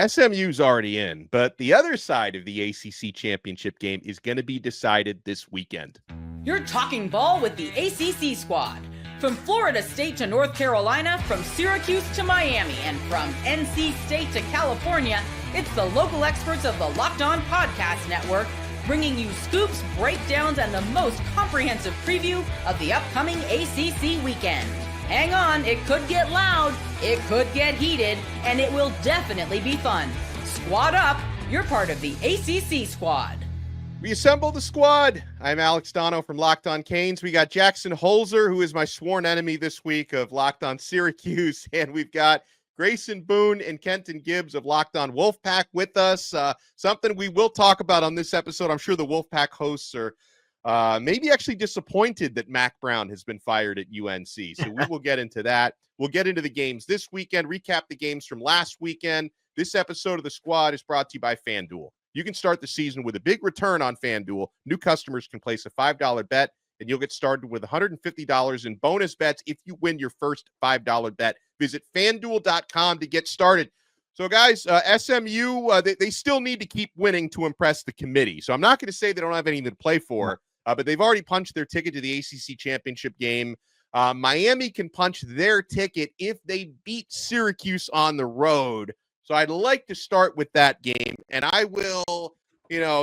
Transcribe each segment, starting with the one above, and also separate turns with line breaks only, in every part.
SMU's already in, but the other side of the ACC championship game is going to be decided this weekend.
You're talking ball with the ACC Squad. From Florida State to North Carolina, from Syracuse to Miami, and from NC State to California, it's the local experts of the Locked On Podcast Network, bringing you scoops, breakdowns, and the most comprehensive preview of the upcoming ACC weekend. Hang on, it could get loud, it could get heated, and it will definitely be fun. Squad up, you're part of the ACC Squad.
We assemble the squad. I'm Alex Donno from Locked On Canes. We got Jackson Holzer, who is my sworn enemy this week of Locked On Syracuse, and we've got Grayson Boone and Kenton Gibbs of Locked On Wolfpack with us. Something we will talk about on this episode. I'm sure the Wolfpack hosts are maybe actually disappointed that Mac Brown has been fired at UNC. So we will get into that. We'll get into the games this weekend, recap the games from last weekend. This episode of the Squad is brought to you by FanDuel. You can start the season with a big return on FanDuel. New customers can place a $5 bet, and you'll get started with $150 in bonus bets if you win your first $5 bet. Visit FanDuel.com to get started. So, guys, SMU, they still need to keep winning to impress the committee. So I'm not going to say they don't have anything to play for, but they've already punched their ticket to the ACC championship game. Miami can punch their ticket if they beat Syracuse on the road. So I'd like to start with that game, and I will,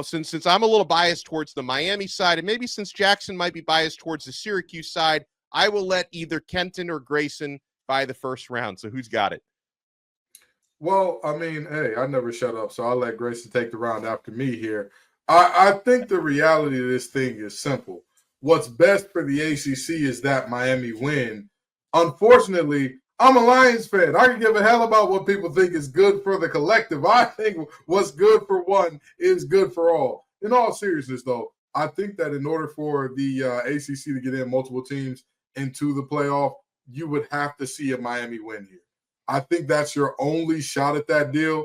since I'm a little biased towards the Miami side, and maybe since Jackson might be biased towards the Syracuse side, I will let either Kenton or Grayson buy the first round. So who's got it?
Well, I mean, hey, I never shut up, so I'll let Grayson take the round after me here. I think the reality of this thing is simple. What's best for the ACC is that Miami win. Unfortunately, I'm a Lions fan. I can give a hell about what people think is good for the collective. I think what's good for one is good for all. In all seriousness, though, I think that in order for the ACC to get in multiple teams into the playoff, you would have to see a Miami win here. I think that's your only shot at that deal.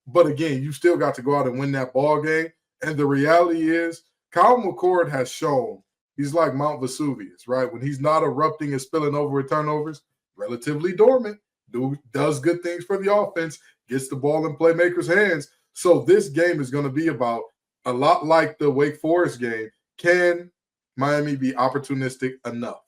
But again, you still got to go out and win that ball game. And the reality is, Kyle McCord has shown he's like Mount Vesuvius, right? When he's not erupting and spilling over with turnovers, relatively dormant, does good things for the offense, gets the ball in playmakers' hands. So this game is going to be about a lot like the Wake Forest game. Can Miami be opportunistic enough?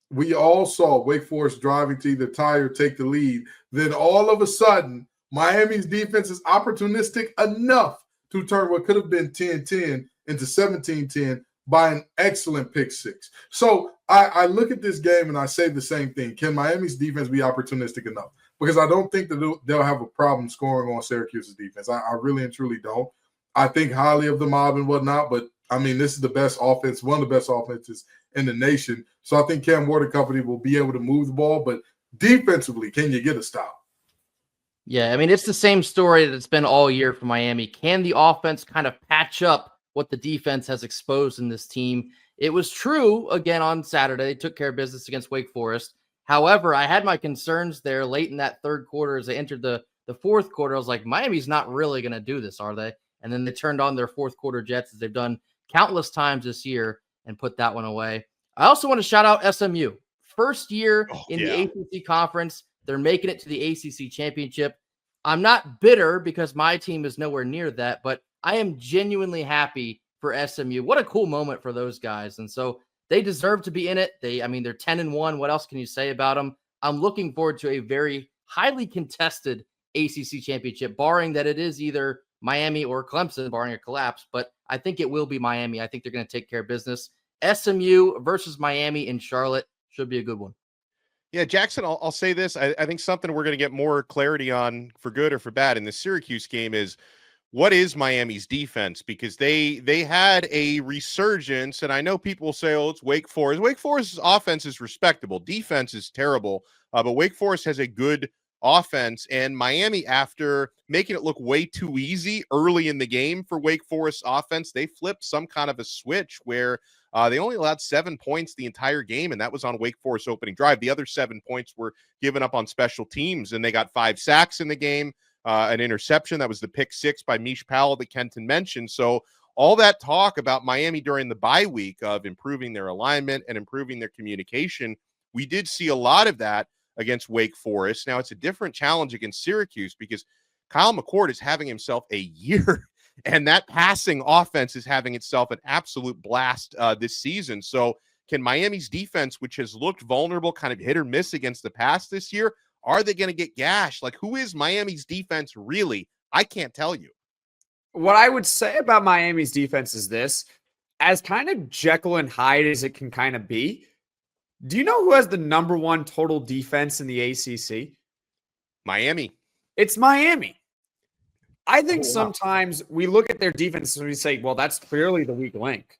We all saw Wake Forest driving to either tie or take the lead. Then all of a sudden, Miami's defense is opportunistic enough to turn what could have been 10-10 into 17-10 by an excellent pick six. So I look at this game and I say the same thing. Can Miami's defense be opportunistic enough? Because I don't think that they'll have a problem scoring on Syracuse's defense. I really and truly don't. I think highly of the mob and whatnot, but I mean, this is the best offense, one of the best offenses in the nation. So I think Cam Ward and company will be able to move the ball, but defensively, can you get a stop?
Yeah, I mean, it's the same story that it's been all year for Miami. Can the offense kind of patch up what the defense has exposed in this team? It was true again on Saturday. They took care of business against Wake Forest. However, I had my concerns there late in that third quarter as they entered the fourth quarter. I was like, Miami's not really going to do this, are they? And then they turned on their fourth quarter jets as they've done countless times this year and put that one away. I also want to shout out SMU. First year the ACC conference. They're making it to the ACC championship. I'm not bitter because my team is nowhere near that, but I am genuinely happy for SMU. What a cool moment for those guys. And so they deserve to be in it. They're 10-1. What else can you say about them? I'm looking forward to a very highly contested ACC championship, barring that it is either Miami or Clemson, barring a collapse. But I think it will be Miami. I think they're going to take care of business. SMU versus Miami in Charlotte should be a good one.
Yeah, Jackson, I'll say this. I think something we're going to get more clarity on for good or for bad in the Syracuse game is what is Miami's defense? Because they had a resurgence, and I know people will say, oh, it's Wake Forest. Wake Forest's offense is respectable. Defense is terrible, but Wake Forest has a good offense, and Miami, after making it look way too easy early in the game for Wake Forest's offense, they flipped some kind of a switch where they only allowed 7 points the entire game, and that was on Wake Forest's opening drive. The other 7 points were given up on special teams, and they got 5 sacks in the game, an interception. That was the pick six by Mish Powell that Kenton mentioned. So all that talk about Miami during the bye week of improving their alignment and improving their communication, we did see a lot of that against Wake Forest. Now, it's a different challenge against Syracuse because Kyle McCord is having himself a year, and that passing offense is having itself an absolute blast this season. So can Miami's defense, which has looked vulnerable, kind of hit or miss against the pass this year, are they going to get gashed? Like, who is Miami's defense really? I can't tell you.
What I would say about Miami's defense is this: as kind of Jekyll and Hyde as it can kind of be, do you know who has the number one total defense in the ACC?
Miami.
It's Miami. I think sometimes we look at their defense and we say, well, that's clearly the weak link.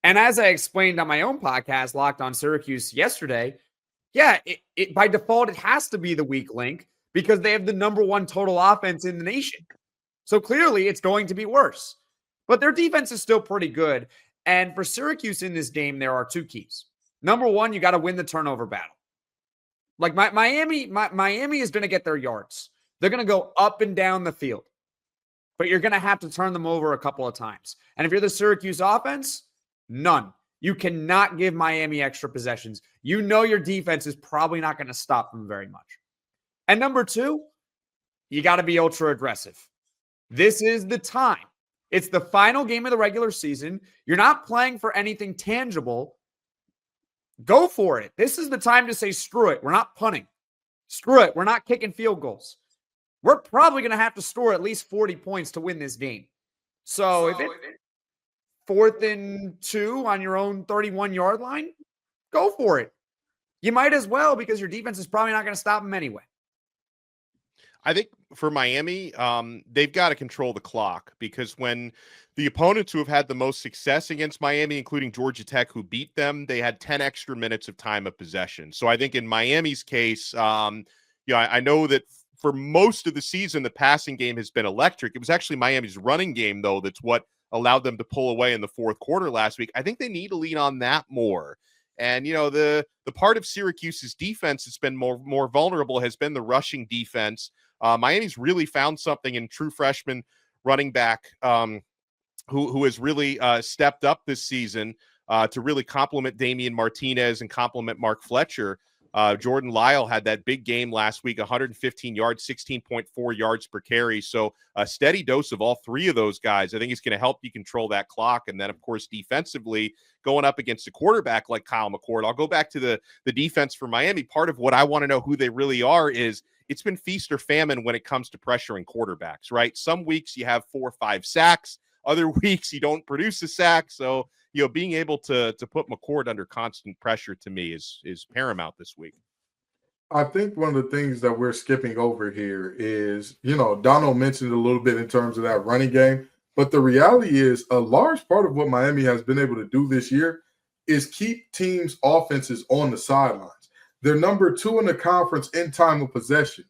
And as I explained on my own podcast, Locked on Syracuse yesterday, yeah, it by default, it has to be the weak link because they have the number one total offense in the nation. So clearly it's going to be worse. But their defense is still pretty good. And for Syracuse in this game, there are two keys. Number one, you got to win the turnover battle. Like Miami is going to get their yards. They're going to go up and down the field. But you're going to have to turn them over a couple of times. And if you're the Syracuse offense, none. You cannot give Miami extra possessions. You know your defense is probably not going to stop them very much. And number two, you got to be ultra aggressive. This is the time. It's the final game of the regular season. You're not playing for anything tangible. Go for it. This is the time to say, screw it. We're not punting. Screw it. We're not kicking field goals. We're probably going to have to score at least 40 points to win this game. So if it's 4th and 2 on your own 31-yard line, go for it. You might as well because your defense is probably not going to stop them anyway.
I think for Miami, they've got to control the clock because when the opponents who have had the most success against Miami, including Georgia Tech, who beat them, they had 10 extra minutes of time of possession. So I think in Miami's case, I know that for most of the season, the passing game has been electric. It was actually Miami's running game, though, that's what allowed them to pull away in the fourth quarter last week. I think they need to lean on that more. And, the part of Syracuse's defense that's been more vulnerable has been the rushing defense. Miami's really found something in true freshman running back who has really stepped up this season to really complement Damian Martinez and complement Mark Fletcher. Jordan Lyle had that big game last week, 115 yards, 16.4 yards per carry. So a steady dose of all three of those guys, I think is going to help you control that clock. And then, of course, defensively, going up against a quarterback like Kyle McCord. I'll go back to the defense for Miami. Part of what I want to know who they really are is it's been feast or famine when it comes to pressuring quarterbacks, right? Some weeks you have 4 or 5 sacks. Other weeks you don't produce a sack. So, being able to put McCord under constant pressure to me is paramount this week.
I think one of the things that we're skipping over here is, Donno mentioned a little bit in terms of that running game, but the reality is a large part of what Miami has been able to do this year is keep teams' offenses on the sidelines. They're number 2 in the conference in time of possession.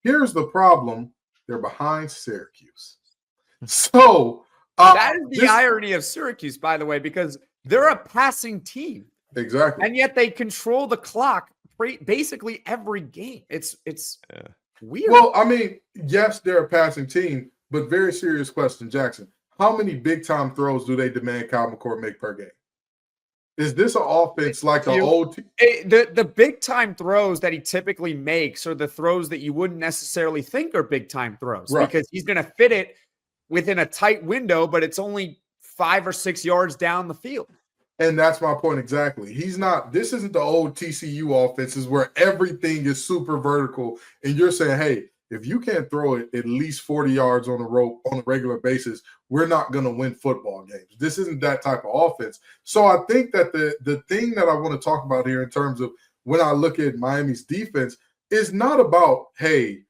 Here's the problem. They're behind Syracuse. So
that is the irony of Syracuse, by the way, because they're a passing team.
Exactly.
And yet they control the clock basically every game. It's weird.
Well, I mean, yes, they're a passing team, but very serious question, Jackson. How many big-time throws do they demand Kyle McCord make per game? Is this an offense like the old team?
The big-time throws that he typically makes are the throws that you wouldn't necessarily think are big-time throws, right? Because he's going to fit it within a tight window, but it's only 5 or 6 yards down the field.
And that's my point exactly. This isn't the old TCU offenses where everything is super vertical and you're saying, hey, if you can't throw it at least 40 yards on the rope on a regular basis, we're not going to win football games. This isn't that type of offense. So I think that the thing that I want to talk about here in terms of when I look at Miami's defense is not about, hey,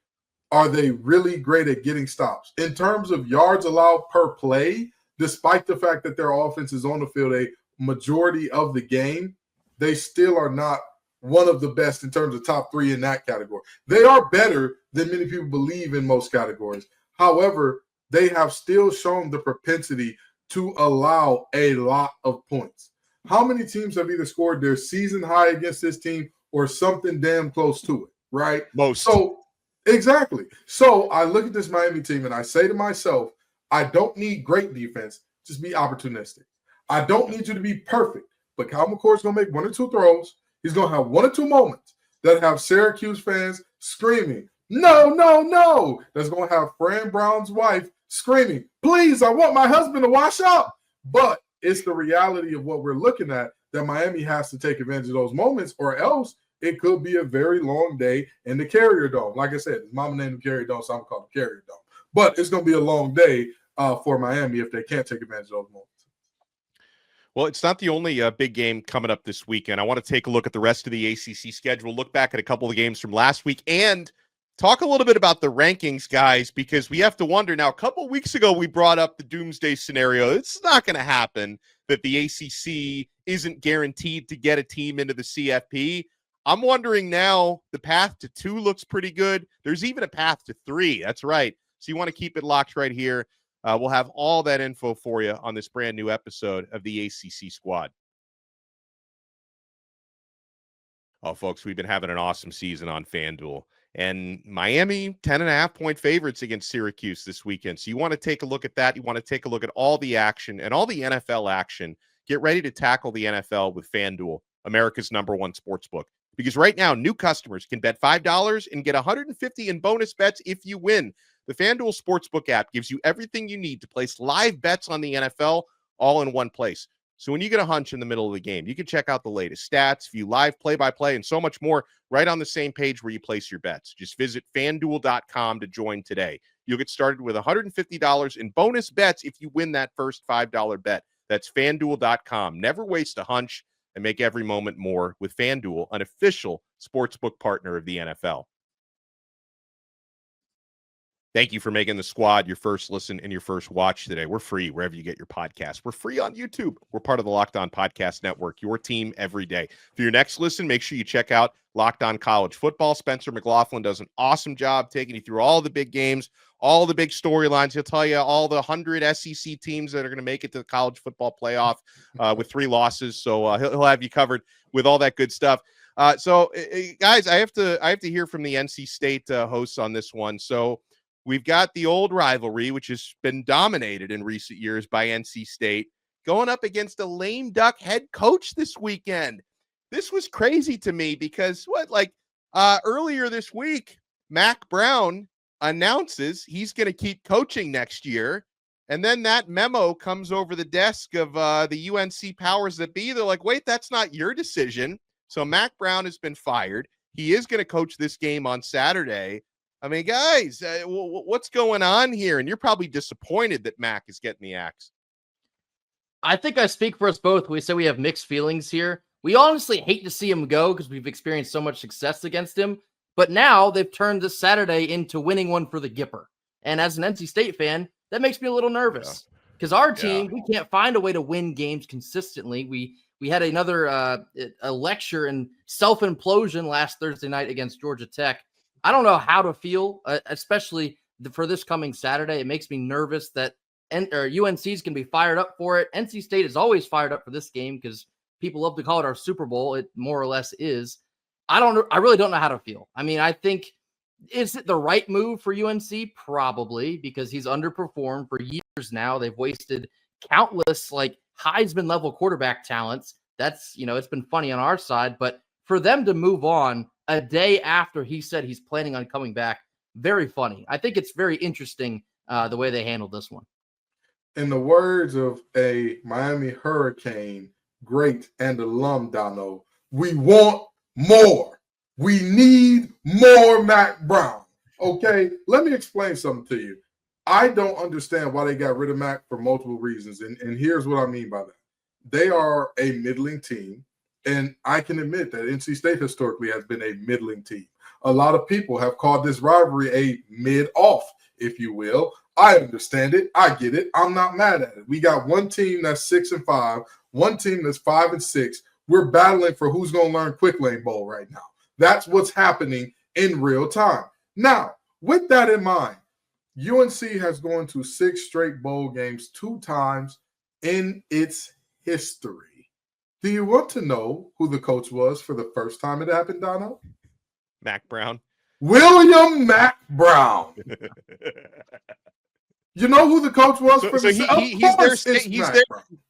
are they really great at getting stops? In terms of yards allowed per play, despite the fact that their offense is on the field a majority of the game, they still are not one of the best in terms of top 3 in that category. They are better than many people believe in most categories. However, they have still shown the propensity to allow a lot of points. How many teams have either scored their season high against this team or something damn close to it, right?
Most.
So, exactly. So I look at this Miami team and I say to myself, I don't need great defense. Just be opportunistic. I don't need you to be perfect, but Kyle McCord's going to make 1 or 2 throws. He's going to have 1 or 2 moments that have Syracuse fans screaming, No, no, no. That's going to have Fran Brown's wife screaming, please, I want my husband to wash up. But it's the reality of what we're looking at, that Miami has to take advantage of those moments, or else it could be a very long day in the Carrier Dome. Like I said, his mama named him Carrier Dome, so I'm going to call it Carrier Dome. But it's going to be a long day for Miami if they can't take advantage of those moments.
Well, it's not the only big game coming up this weekend. I want to take a look at the rest of the ACC schedule, look back at a couple of the games from last week, and talk a little bit about the rankings, guys, because we have to wonder now. A couple of weeks ago, we brought up the doomsday scenario. It's not going to happen that the ACC isn't guaranteed to get a team into the CFP. I'm wondering now, the path to 2 looks pretty good. There's even a path to 3. That's right. So you want to keep it locked right here. We'll have all that info for you on this brand new episode of the ACC Squad. Oh, folks, we've been having an awesome season on FanDuel. And Miami, 10.5-point favorites against Syracuse this weekend. So you want to take a look at that. You want to take a look at all the action and all the NFL action. Get ready to tackle the NFL with FanDuel, America's #1 sportsbook. Because right now, new customers can bet $5 and get $150 in bonus bets if you win. The FanDuel Sportsbook app gives you everything you need to place live bets on the NFL all in one place. So when you get a hunch in the middle of the game, you can check out the latest stats, view live play-by-play, and so much more right on the same page where you place your bets. Just visit FanDuel.com to join today. You'll get started with $150 in bonus bets if you win that first $5 bet. That's FanDuel.com. Never waste a hunch and make every moment more with FanDuel, an official sportsbook partner of the NFL. Thank you for making the Squad your first listen and your first watch today. We're free wherever you get your podcasts. We're free on YouTube. We're part of the Locked On Podcast Network, your team every day. For your next listen, make sure you check out Locked On College Football. Spencer McLaughlin does an awesome job taking you through all the big games, all the big storylines. He'll tell you all the 100 SEC teams that are going to make it to the college football playoff with 3 losses. So he'll have you covered with all that good stuff. So guys, I have to hear from the NC State hosts on this one. So we've got the old rivalry, which has been dominated in recent years by NC State, going up against a lame duck head coach this weekend. This was crazy to me because earlier this week, Mac Brown announces he's going to keep coaching next year. And then that memo comes over the desk of the UNC powers that be. They're like, wait, that's not your decision. So Mac Brown has been fired. He is going to coach this game on Saturday. I mean, guys, what's going on here? And you're probably disappointed that Mac is getting the axe.
I think I speak for us both. We say we have mixed feelings here. We honestly hate to see him go because we've experienced so much success against him. But now they've turned this Saturday into winning one for the Gipper. And as an NC State fan, that makes me a little nervous because our team, we can't find a way to win games consistently. We had another a lecture in self-implosion last Thursday night against Georgia Tech. I don't know how to feel, especially for this coming Saturday. It makes me nervous that UNC is going to be fired up for it. NC State is always fired up for this game because people love to call it our Super Bowl. It more or less is. I really don't know how to feel. I mean, I think, is it the right move for UNC? Probably, because he's underperformed for years now. They've wasted countless Heisman level quarterback talents. That's, it's been funny on our side, but for them to move on a day after he said he's planning on coming back, very funny. I think it's very interesting the way they handled this one.
In the words of a Miami Hurricane great and alum, Donno, we want more. We need more Mac Brown. Okay, let me explain something to you. I don't understand why they got rid of Mac for multiple reasons, and here's what I mean by that. They are a middling team, and I can admit that NC State historically has been a middling team. A lot of people have called this rivalry a mid-off, if you will. I understand it. I get it. I'm not mad at it. We got one team that's 6-5, one team that's 5-6. We're battling for who's going to learn Quick Lane Bowl right now. That's what's happening in real time. Now, with that in mind, UNC has gone to 6 straight bowl games 2 times in its history. Do you want to know who the coach was for the first time it happened, Donno?
Mac Brown.
William Mac Brown. You know who the coach was for the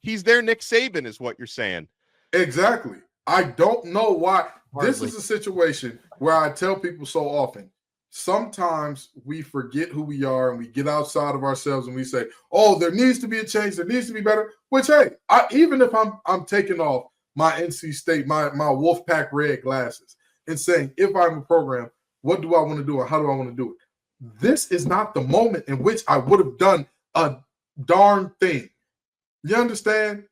he's their Nick Saban is what you're saying.
Exactly. I don't know why.
Hardly.
This is a situation where I tell people so often, sometimes we forget who we are and we get outside of ourselves and we say, oh, there needs to be a change. There needs to be better, which, hey, even if I'm taking off my NC State, my Wolfpack red glasses and saying, if I'm a program, what do I want to do and how do I want to do it? This is not the moment in which I would have done a darn thing. You understand?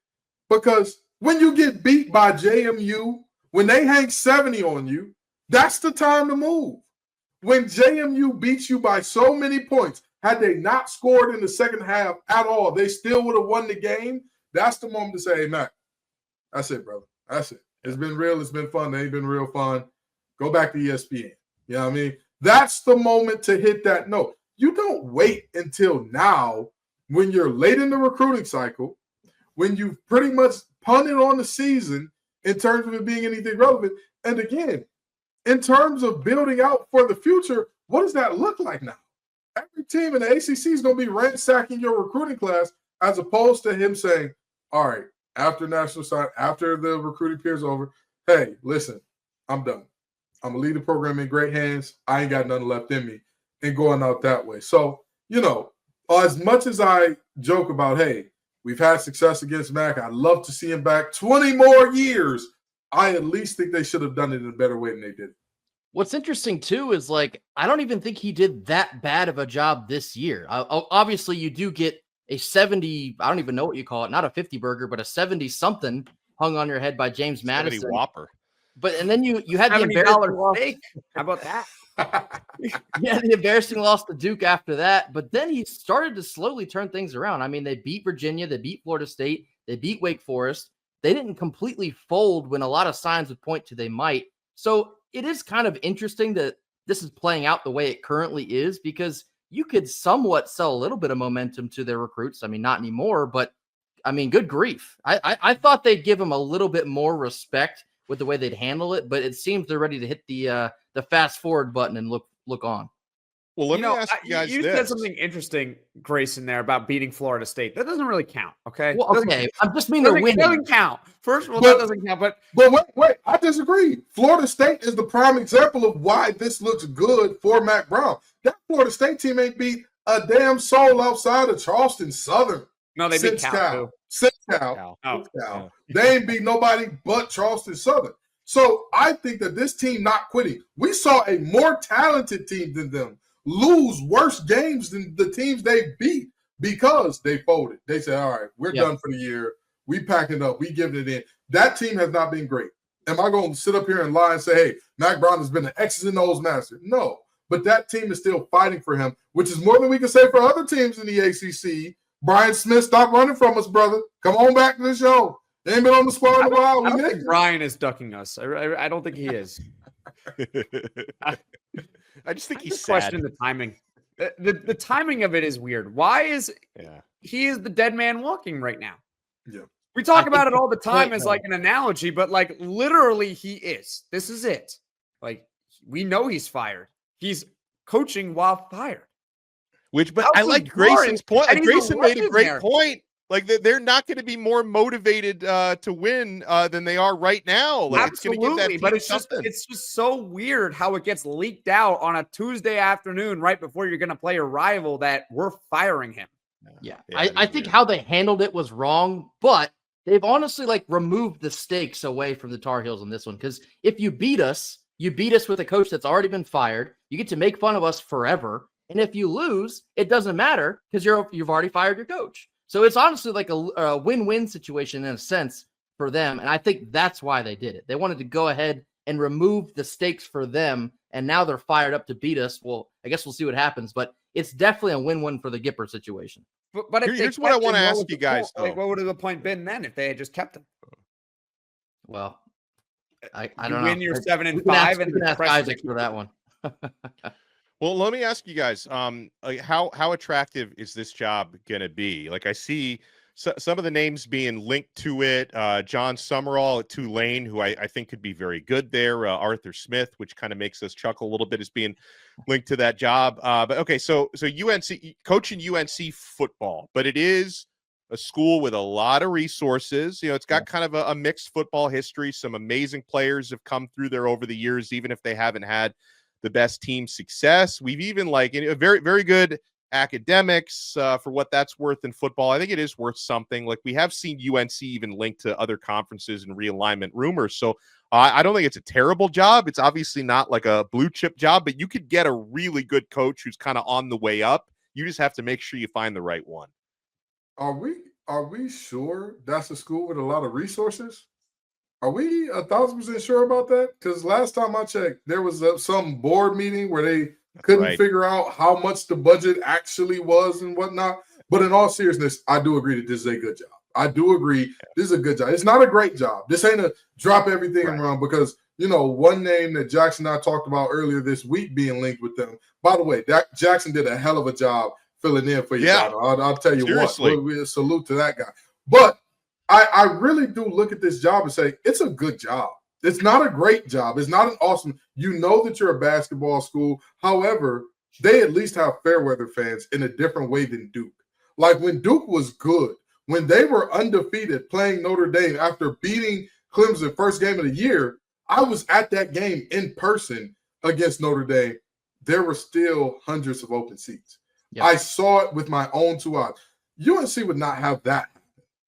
Because when you get beat by JMU, when they hang 70 on you, that's the time to move. When JMU beats you by so many points, had they not scored in the second half at all, they still would have won the game. That's the moment to say, hey, Mac, that's it, brother. That's it. It's been real. It's been fun. It ain't been real fun. Go back to ESPN. You know what I mean? That's the moment to hit that note. You don't wait until now when you're late in the recruiting cycle, when you've pretty much punted on the season in terms of it being anything relevant. And again, in terms of building out for the future, what does that look like now? Every team in the ACC is going to be ransacking your recruiting class as opposed to him saying, all right, after national side, after the recruiting period is over, hey, listen, I'm done. I'm going to leave the program in great hands. I ain't got nothing left in me and going out that way. So, as much as I joke about, hey, we've had success against Mac, I'd love to see him back 20 more years. I at least think they should have done it in a better way than they did.
What's interesting, too, is I don't even think he did that bad of a job this year. Obviously, you do get a 70, I don't even know what you call it, not a 50 burger, but a 70-something hung on your head by James Madison.
70 Whopper.
And then you had the embarrassing loss.
How about that?
Yeah, the embarrassing loss to Duke after that. But then he started to slowly turn things around. I mean, they beat Virginia, they beat Florida State, they beat Wake Forest. They didn't completely fold when a lot of signs would point to they might. So it is kind of interesting that this is playing out the way it currently is, because you could somewhat sell a little bit of momentum to their recruits. I mean, not anymore, but I mean, good grief. I thought they'd give them a little bit more respect with the way they'd handle it, but it seems they're ready to hit the fast forward button and look on.
Well, let me ask you guys
you
this.
said something interesting, Grayson, there about beating Florida State. That doesn't really count, okay?
Well, okay. I'm just meaning they're winning.
It doesn't count. First of all, that doesn't count. But
wait, I disagree. Florida State is the prime example of why this looks good for Mac Brown. That Florida State team ain't beat a damn soul outside of Charleston Southern.
No, they beat Cal.
Cal. They ain't beat nobody but Charleston Southern. So I think that this team not quitting. We saw a more talented team than them lose worse games than the teams they beat because they folded. They said, all right, we're done for the year. We packing it up. We giving it in. That team has not been great. Am I going to sit up here and lie and say, hey, Mac Brown has been an X's and O's master? No. But that team is still fighting for him, which is more than we can say for other teams in the ACC. Brian Smith, stop running from us, brother. Come on back to the show. They ain't been on the squad in a while.
I don't think Brian is ducking us. I don't think he is.
I just think he's sad.
Question the timing. The timing of it is weird. Why is he is the dead man walking right now?
Yeah.
We talk about it all the time as like an analogy, but like literally he is. This is it. Like we know he's fired. He's coaching while fired.
But I like Grayson's point. Like Grayson made a great point. Like they're not going to be more motivated to win than they are right now. Like,
absolutely, but it's just so weird how it gets leaked out on a Tuesday afternoon right before you're going to play a rival that we're firing him.
Yeah, I think how they handled it was wrong, but they've honestly removed the stakes away from the Tar Heels on this one, because if you beat us with a coach that's already been fired. You get to make fun of us forever, and if you lose, it doesn't matter because you've already fired your coach. So it's honestly like a win-win situation in a sense for them, and I think that's why they did it. They wanted to go ahead and remove the stakes for them, and now they're fired up to beat us. Well, I guess we'll see what happens, but it's definitely a win-win for the Gipper situation.
But
here's what I want to ask you guys, though.
What would the point been then if they had just kept him?
Well, I don't know.
Win your 7 and 5, and
you can ask Isaac for that one.
Well, let me ask you guys, how attractive is this job going to be? Like I see some of the names being linked to it. John Summerall at Tulane, who I think could be very good there. Arthur Smith, which kind of makes us chuckle a little bit, is being linked to that job. But okay, so UNC, coaching UNC football, but it is a school with a lot of resources. It's got kind of a mixed football history. Some amazing players have come through there over the years, even if they haven't had the best team success. We've even like a very, very good academics for what that's worth in football. I think it is worth something. Like we have seen UNC even linked to other conferences and realignment rumors. So I don't think it's a terrible job. It's obviously not like a blue chip job, but you could get a really good coach who's kind of on the way up. You just have to make sure you find the right one.
Are we sure that's a school with a lot of resources? Are we 1,000% sure about that? Because last time I checked, there was some board meeting where they couldn't figure out how much the budget actually was and whatnot. But in all seriousness, I do agree that this is a good job. I do agree this is a good job. It's not a great job. This ain't a drop everything and run because, one name that Jackson and I talked about earlier this week being linked with them. By the way, Jackson did a hell of a job filling in for you. Yeah. I'll tell you what. We salute to that guy. But I really do look at this job and say it's a good job. It's not a great job. It's not an awesome. You know that you're a basketball school. However, they at least have fair-weather fans in a different way than Duke. Like when Duke was good, when they were undefeated playing Notre Dame after beating Clemson first game of the year, I was at that game in person against Notre Dame. There were still hundreds of open seats. Yep. I saw it with my own 2 eyes. UNC would not have that.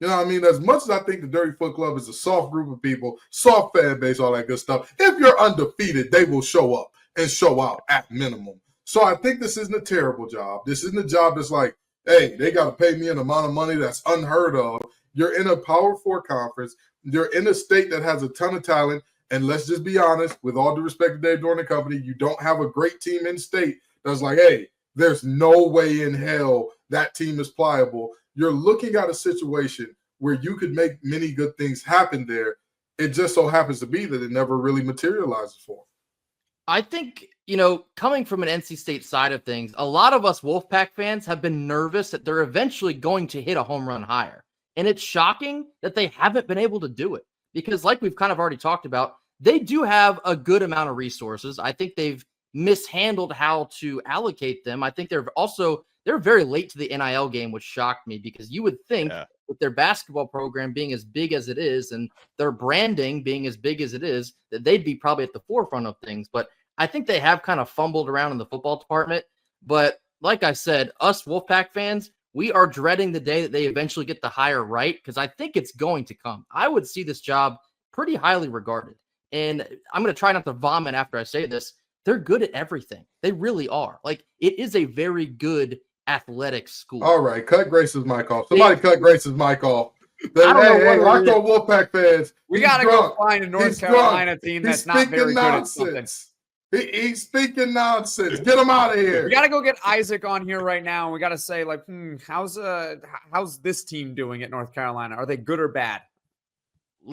You know what I mean? As much as I think the Dirty Foot Club is a soft group of people, soft fan base, all that good stuff, if you're undefeated, they will show up and show out at minimum. So I think this isn't a terrible job. This isn't a job that's like, hey, they got to pay me an amount of money that's unheard of. You're in a Power 4 conference. You're in a state that has a ton of talent. And let's just be honest, with all due respect to Dave Dorn and company, you don't have a great team in state that's like, hey, there's no way in hell that team is pliable. You're looking at a situation where you could make many good things happen there. It just so happens to be that it never really materializes for them.
I think, coming from an NC State side of things, a lot of us Wolfpack fans have been nervous that they're eventually going to hit a home run higher. And it's shocking that they haven't been able to do it because like we've kind of already talked about, they do have a good amount of resources. I think they've mishandled how to allocate them. I think they're very late to the NIL game, which shocked me because you would think with their basketball program being as big as it is and their branding being as big as it is, that they'd be probably at the forefront of things. But I think they have kind of fumbled around in the football department. But like I said, us Wolfpack fans, we are dreading the day that they eventually get the hire right because I think it's going to come. I would see this job pretty highly regarded. And I'm going to try not to vomit after I say this. They're good at everything. They really are. Like, it is a very good athletic school.
All right, cut Grace's mic off. Somebody cut Grace's mic off. Hey, Locked On Wolfpack fans.
We got to go find a North Carolina team that's not very good at something.
He's speaking nonsense. Get him out of here.
We got to go get Isaac on here right now. And we got to say, like, how's this team doing at North Carolina? Are they good or bad?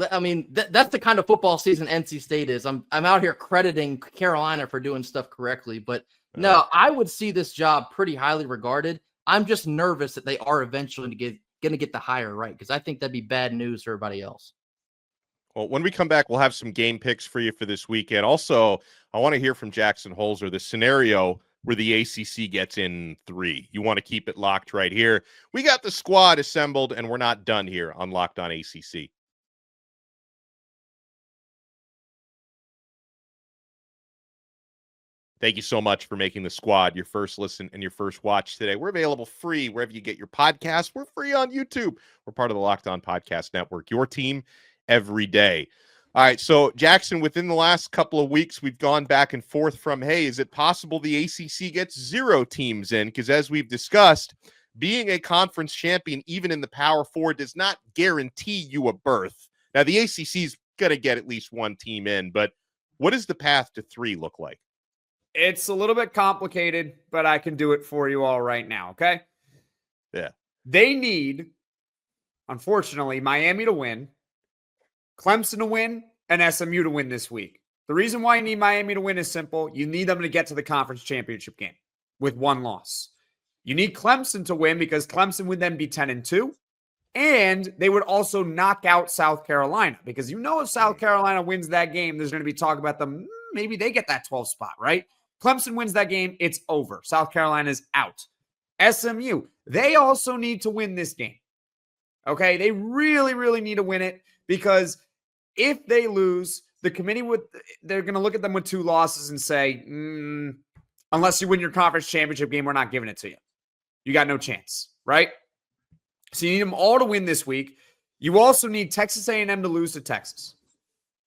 I mean, that's the kind of football season NC State is. I'm out here crediting Carolina for doing stuff correctly, but no, I would see this job pretty highly regarded. I'm just nervous that they are eventually going to get the hire right because I think that'd be bad news for everybody else.
Well, when we come back, we'll have some game picks for you for this weekend. Also, I want to hear from Jackson Holzer, the scenario where the ACC gets in 3. You want to keep it locked right here. We got the squad assembled, and we're not done here on Locked On ACC. Thank you so much for making the squad your first listen and your first watch today. We're available free wherever you get your podcasts. We're free on YouTube. We're part of the Locked On Podcast Network, your team every day. All right, so Jackson, within the last couple of weeks, we've gone back and forth from, hey, is it possible the ACC gets 0 teams in? Because as we've discussed, being a conference champion, even in the Power 4, does not guarantee you a berth. Now, the ACC is going to get at least 1 team in, but what does the path to 3 look like?
It's a little bit complicated, but I can do it for you all right now, okay?
Yeah.
They need, unfortunately, Miami to win, Clemson to win, and SMU to win this week. The reason why you need Miami to win is simple. You need them to get to the conference championship game with 1 loss. You need Clemson to win because Clemson would then be 10-2, and they would also knock out South Carolina because if South Carolina wins that game, there's going to be talk about them. Maybe they get that 12th spot, right? Clemson wins that game, it's over. South Carolina's out. SMU, they also need to win this game. Okay? They really, really need to win it because if they lose, the committee they're going to look at them with 2 losses and say, unless you win your conference championship game, we're not giving it to you. You got no chance, right? So you need them all to win this week. You also need Texas A&M to lose to Texas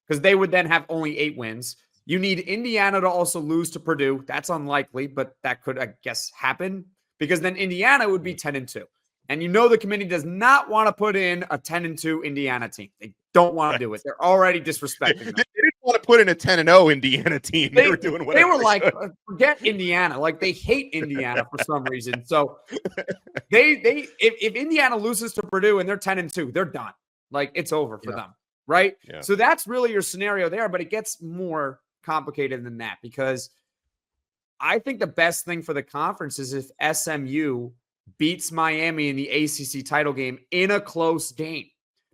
because they would then have only 8 wins. You need Indiana to also lose to Purdue. That's unlikely, but that could, I guess, happen because then Indiana would be 10-2. And you know the committee does not want to put in a 10-2 Indiana team. They don't want to do it. They're already disrespecting them.
They didn't want to put in a 10-0 Indiana team. They were doing whatever.
They were like, forget Indiana. Like they hate Indiana for some reason. So if Indiana loses to Purdue and they're 10-2, they're done. Like it's over for them, right?
Yeah.
So that's really your scenario there, but it gets more complicated than that because I think the best thing for the conference is if SMU beats Miami in the ACC title game in a close game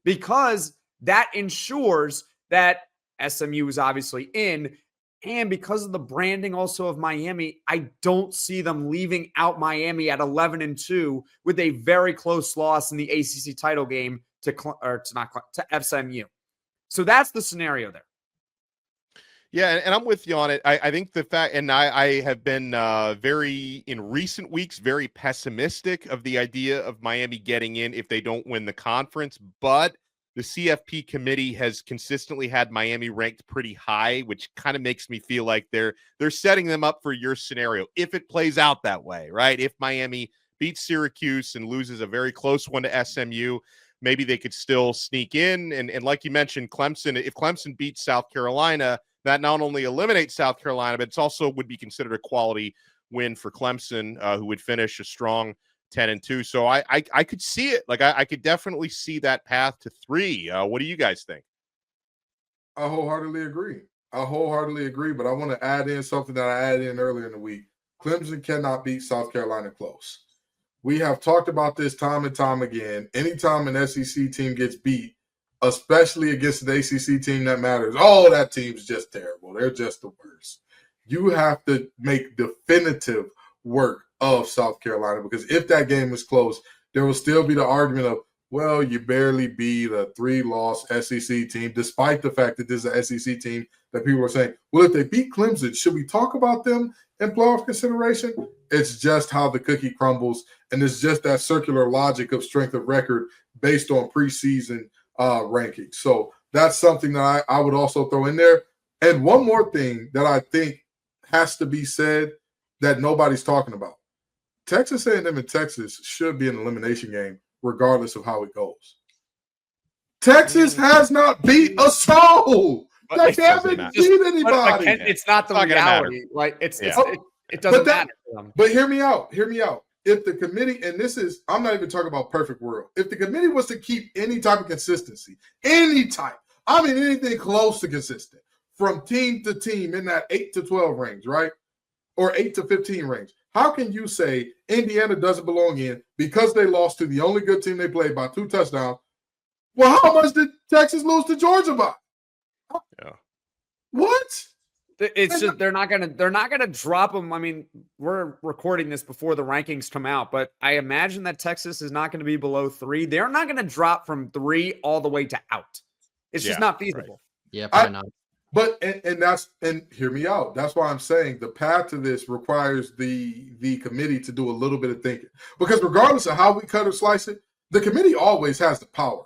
because that ensures that SMU is obviously in. And because of the branding also of Miami, I don't see them leaving out Miami at 11-2 with a very close loss in the ACC title game to SMU. So that's the scenario there.
Yeah, and I'm with you on it. I think the fact, and I have been in recent weeks, very pessimistic of the idea of Miami getting in if they don't win the conference. But the CFP committee has consistently had Miami ranked pretty high, which kind of makes me feel like they're setting them up for your scenario if it plays out that way, right? If Miami beats Syracuse and loses a very close one to SMU, maybe they could still sneak in. And like you mentioned, Clemson, if Clemson beats South Carolina, that not only eliminates South Carolina, but it's also would be considered a quality win for Clemson, who would finish a strong 10-2. So I could see it. Like I could definitely see that path to 3. What do you guys think?
I wholeheartedly agree. But I want to add in something that I added in earlier in the week. Clemson cannot beat South Carolina close. We have talked about this time and time again. Anytime an SEC team gets beat, especially against the ACC team that matters, oh, that team's just terrible. They're just the worst. You have to make definitive work of South Carolina because if that game is close, there will still be the argument of, well, you barely beat a 3-loss SEC team, despite the fact that this is an SEC team that people are saying, well, if they beat Clemson, should we talk about them in playoff consideration? It's just how the cookie crumbles, and it's just that circular logic of strength of record based on preseason rankings. So that's something that I would also throw in there. And one more thing that I think has to be said that nobody's talking about. Texas A&M and Texas should be an elimination game regardless of how it goes. Texas has not beat a soul. They haven't beat anybody.
It's not the reality. Like it doesn't matter.
But hear me out. If the committee, and this is, I'm not even talking about perfect world. If the committee was to keep any type of consistency, anything close to consistent from team to team in that 8 to 12 range, right? Or 8 to 15 range. How can you say Indiana doesn't belong in because they lost to the only good team they played by 2 touchdowns? Well, how much did Texas lose to Georgia by?
Yeah.
What?
It's just they're not gonna drop them. I mean, we're recording this before the rankings come out, but I imagine that Texas is not going to be below 3. They're not going to drop from 3 all the way to out. It's just not feasible.
Right. Yeah, probably not.
But and hear me out. That's why I'm saying the path to this requires the committee to do a little bit of thinking. Because regardless of how we cut or slice it, the committee always has the power.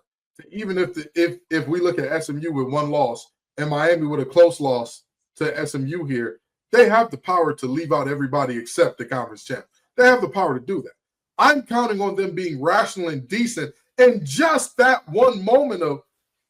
Even if we look at SMU with 1 loss and Miami with a close loss to SMU here, they have the power to leave out everybody except the conference champ. They have the power to do that. I'm counting on them being rational and decent in just that one moment of,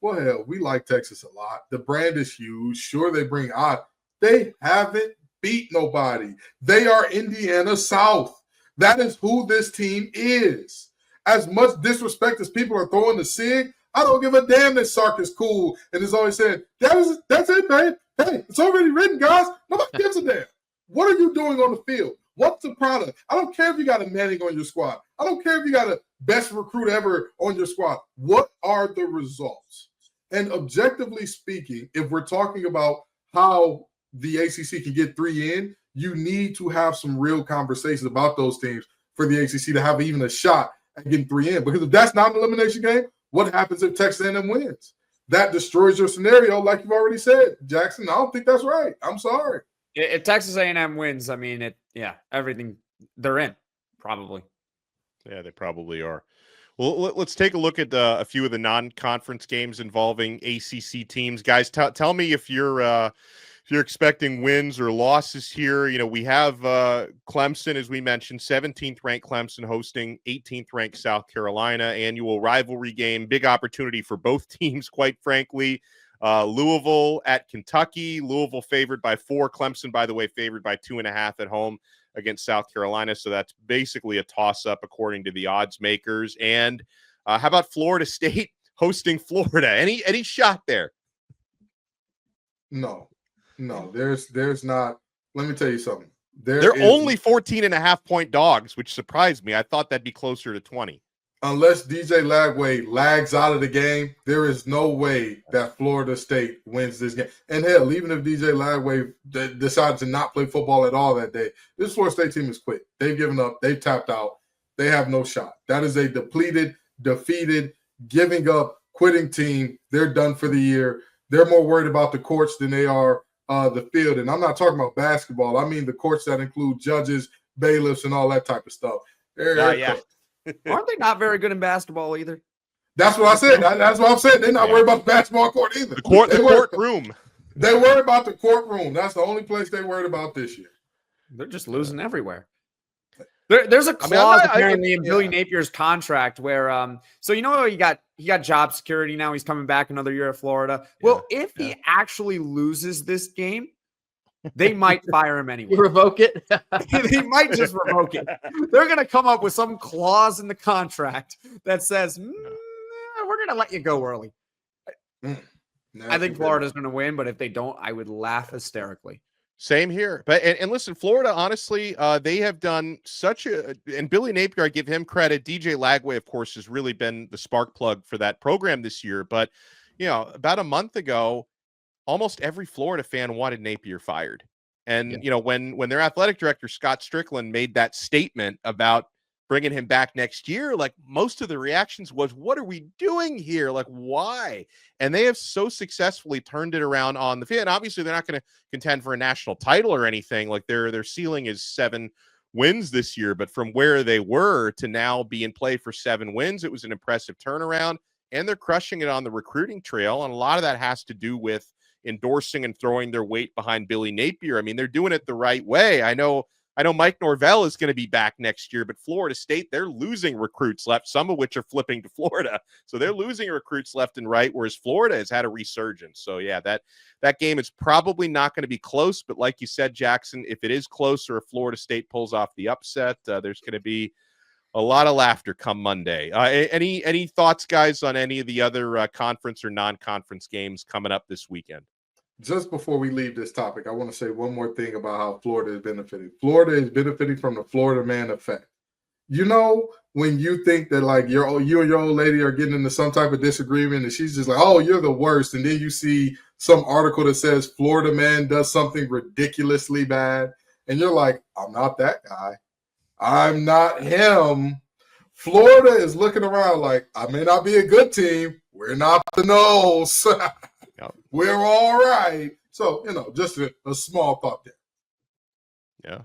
well, hell, we like Texas a lot. The brand is huge. Sure, they bring odds. They haven't beat nobody. They are Indiana South. That is who this team is. As much disrespect as people are throwing to SIG, I don't give a damn that Sark is cool and is always saying, that's it, man. Hey, it's already written, guys. Nobody gives a damn. What are you doing on the field? What's the product? I don't care if you got a Manning on your squad. I don't care if you got a best recruit ever on your squad. What are the results? And objectively speaking, if we're talking about how the ACC can get 3 in, you need to have some real conversations about those teams for the ACC to have even a shot at getting 3 in. Because if that's not an elimination game, what happens if Texas A&M wins? that destroys your scenario, like you've already said, Jackson. I don't think that's right. I'm sorry.
If Texas A&M wins, I mean, everything they're in, probably.
Yeah, they probably are. Well, let's take a look at a few of the non-conference games involving ACC teams. Guys, tell me if you're expecting wins or losses here. You know, we have Clemson, as we mentioned, 17th ranked Clemson hosting 18th ranked South Carolina, annual rivalry game. Big opportunity for both teams, quite frankly. Louisville at Kentucky. Louisville favored by 4. Clemson, by the way, favored by 2.5 at home against South Carolina. So that's basically a toss-up according to the odds makers. And how about Florida State hosting Florida? Any shot there?
No, there's not. Let me tell you something.
They're only 14.5-point dogs, which surprised me. I thought that'd be closer to 20.
Unless DJ Lagway lags out of the game, there is no way that Florida State wins this game. And hell, even if DJ Lagway decides to not play football at all that day, this Florida State team is quit. They've given up. They've tapped out. They have no shot. That is a depleted, defeated, giving up, quitting team. They're done for the year. They're more worried about the courts than they are the field. And I'm not talking about basketball. I mean the courts that include judges, bailiffs, and all that type of stuff.
Yeah.
Aren't they not very good in basketball either?
That's what I said. That's what I'm saying. They're not worried about the basketball court either.
The courtroom.
They worry about the courtroom. That's the only place they worried about this year.
They're just losing everywhere. There's a clause apparently in Billy Napier's contract where so you know he got job security now. He's coming back another year at Florida. Well, if he actually loses this game, they might fire him anyway.
Revoke it.
They might just revoke it. They're going to come up with some clause in the contract that says, we're going to let you go early. I think Florida's going to win, but if they don't, I would laugh hysterically.
Same here. But and listen, Florida, honestly, they have done such a – and Billy Napier, I give him credit. DJ Lagway, of course, has really been the spark plug for that program this year. But, you know, about a month ago, almost every Florida fan wanted Napier fired. And, you know, when their athletic director, Scott Strickland, made that statement about bringing him back next year, like most of the reactions was, what are we doing here? Like, why? And they have so successfully turned it around on the field. And obviously they're not going to contend for a national title or anything. Like their ceiling is 7 wins this year, but from where they were to now be in play for 7 wins, it was an impressive turnaround, and they're crushing it on the recruiting trail. And a lot of that has to do with endorsing and throwing their weight behind Billy Napier. I mean, they're doing it the right way. I know Mike Norvell is going to be back next year, but Florida State, they're losing recruits left, some of which are flipping to Florida. So they're losing recruits left and right, whereas Florida has had a resurgence. So yeah, that game is probably not going to be close, but like you said, Jackson, if it is close or if Florida State pulls off the upset, there's going to be a lot of laughter come Monday. Any thoughts, guys, on any of the other conference or non-conference games coming up this weekend?
Just before we leave this topic, I want to say one more thing about how Florida is benefiting. Florida is benefiting from the Florida man effect. You know, when you think that like you and your old lady are getting into some type of disagreement and she's just like, oh, you're the worst. And then you see some article that says Florida man does something ridiculously bad. And you're like, I'm not that guy. I'm not him. Florida is looking around like, I may not be a good team. We're not the nose. We're all right. So, you know, just a small thought there.
Yeah.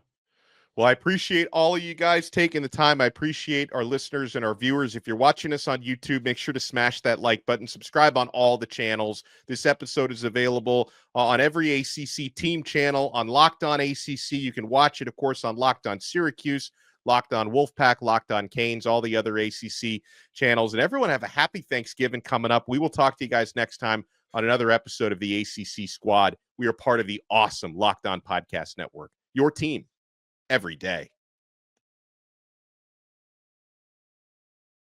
Well, I appreciate all of you guys taking the time. I appreciate our listeners and our viewers. If you're watching us on YouTube, make sure to smash that like button. Subscribe on all the channels. This episode is available on every ACC team channel, on Locked On ACC. You can watch it, of course, on Locked On Syracuse, Locked On Wolfpack, Locked On Canes, all the other ACC channels. And everyone have a happy Thanksgiving coming up. We will talk to you guys next time on another episode of the ACC Squad. We are part of the awesome Locked On Podcast Network, your team every day.